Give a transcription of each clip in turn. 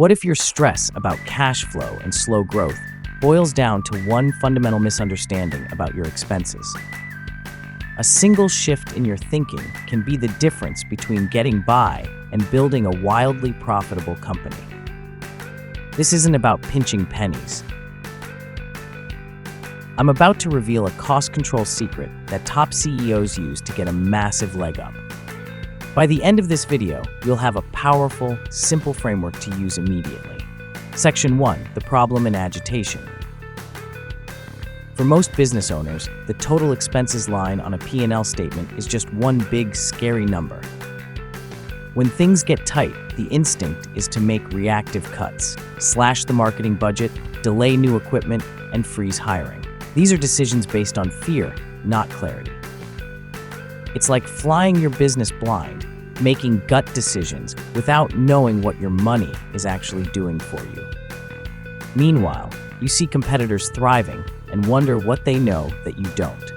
What if your stress about cash flow and slow growth boils down to one fundamental misunderstanding about your expenses? A single shift in your thinking can be the difference between getting by and building a wildly profitable company. This isn't about pinching pennies. I'm about to reveal a cost control secret that top CEOs use to get a massive leg up. By the end of this video, you'll have a powerful, simple framework to use immediately. Section 1, the problem and agitation. For most business owners, the total expenses line on a P&L statement is just one big, scary number. When things get tight, the instinct is to make reactive cuts, slash the marketing budget, delay new equipment, and freeze hiring. These are decisions based on fear, not clarity. It's like flying your business blind, making gut decisions without knowing what your money is actually doing for you. Meanwhile, you see competitors thriving and wonder what they know that you don't.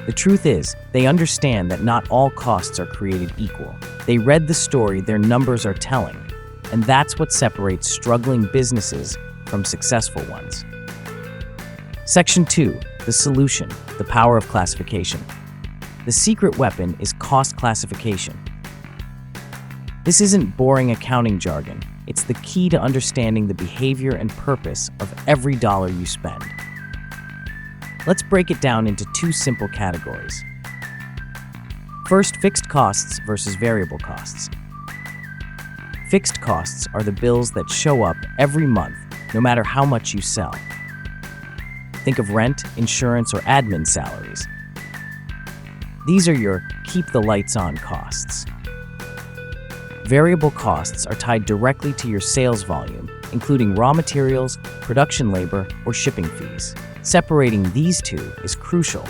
The truth is, they understand that not all costs are created equal. They read the story their numbers are telling, and that's what separates struggling businesses from successful ones. Section 2, the solution, the power of classification. The secret weapon is cost classification. This isn't boring accounting jargon. It's the key to understanding the behavior and purpose of every dollar you spend. Let's break it down into two simple categories. First, fixed costs versus variable costs. Fixed costs are the bills that show up every month, no matter how much you sell. Think of rent, insurance, or admin salaries. These are your keep the lights on costs. Variable costs are tied directly to your sales volume, including raw materials, production labor, or shipping fees. Separating these two is crucial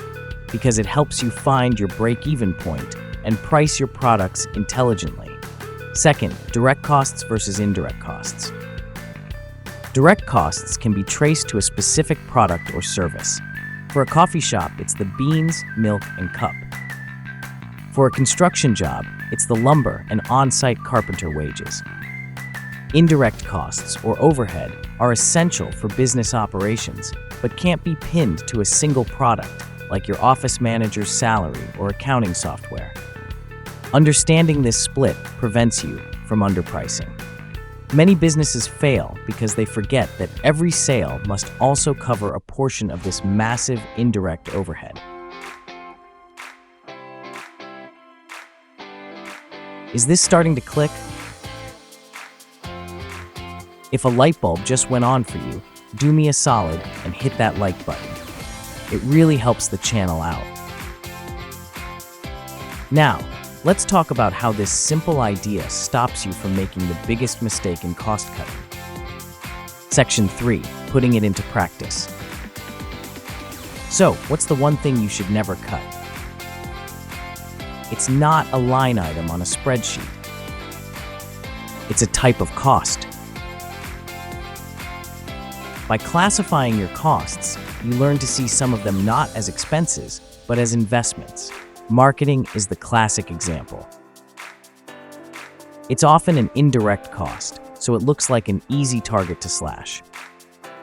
because it helps you find your break-even point and price your products intelligently. Second, direct costs versus indirect costs. Direct costs can be traced to a specific product or service. For a coffee shop, it's the beans, milk, and cup. For a construction job, it's the lumber and on-site carpenter wages. Indirect costs, or overhead, are essential for business operations, but can't be pinned to a single product, like your office manager's salary or accounting software. Understanding this split prevents you from underpricing. Many businesses fail because they forget that every sale must also cover a portion of this massive indirect overhead. Is this starting to click? If a light bulb just went on for you, do me a solid and hit that like button. It really helps the channel out. Now, let's talk about how this simple idea stops you from making the biggest mistake in cost cutting. Section 3, putting it into practice. So, what's the one thing you should never cut? It's not a line item on a spreadsheet. It's a type of cost. By classifying your costs, you learn to see some of them not as expenses, but as investments. Marketing is the classic example. It's often an indirect cost, so it looks like an easy target to slash.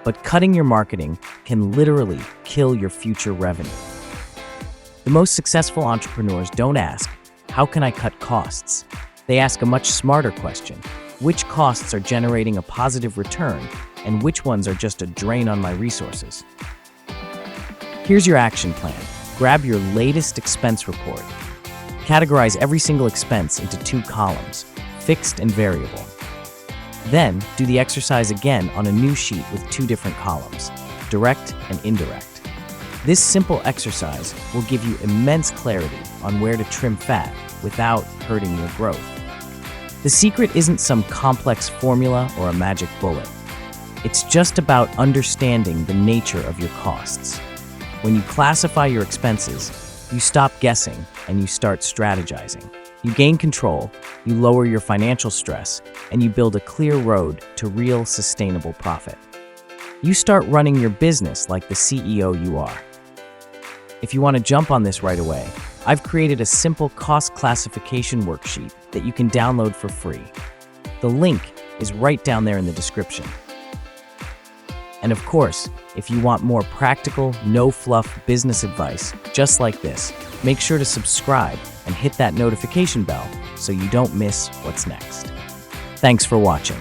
But cutting your marketing can literally kill your future revenue. The most successful entrepreneurs don't ask, how can I cut costs? They ask a much smarter question, which costs are generating a positive return and which ones are just a drain on my resources? Here's your action plan. Grab your latest expense report. Categorize every single expense into two columns, fixed and variable. Then, do the exercise again on a new sheet with two different columns, direct and indirect. This simple exercise will give you immense clarity on where to trim fat without hurting your growth. The secret isn't some complex formula or a magic bullet. It's just about understanding the nature of your costs. When you classify your expenses, you stop guessing and you start strategizing. You gain control, you lower your financial stress, and you build a clear road to real sustainable profit. You start running your business like the CEO you are. If you want to jump on this right away, I've created a simple cost classification worksheet that you can download for free. The link is right down there in the description. And of course, if you want more practical, no-fluff business advice just like this, make sure to subscribe and hit that notification bell so you don't miss what's next. Thanks for watching.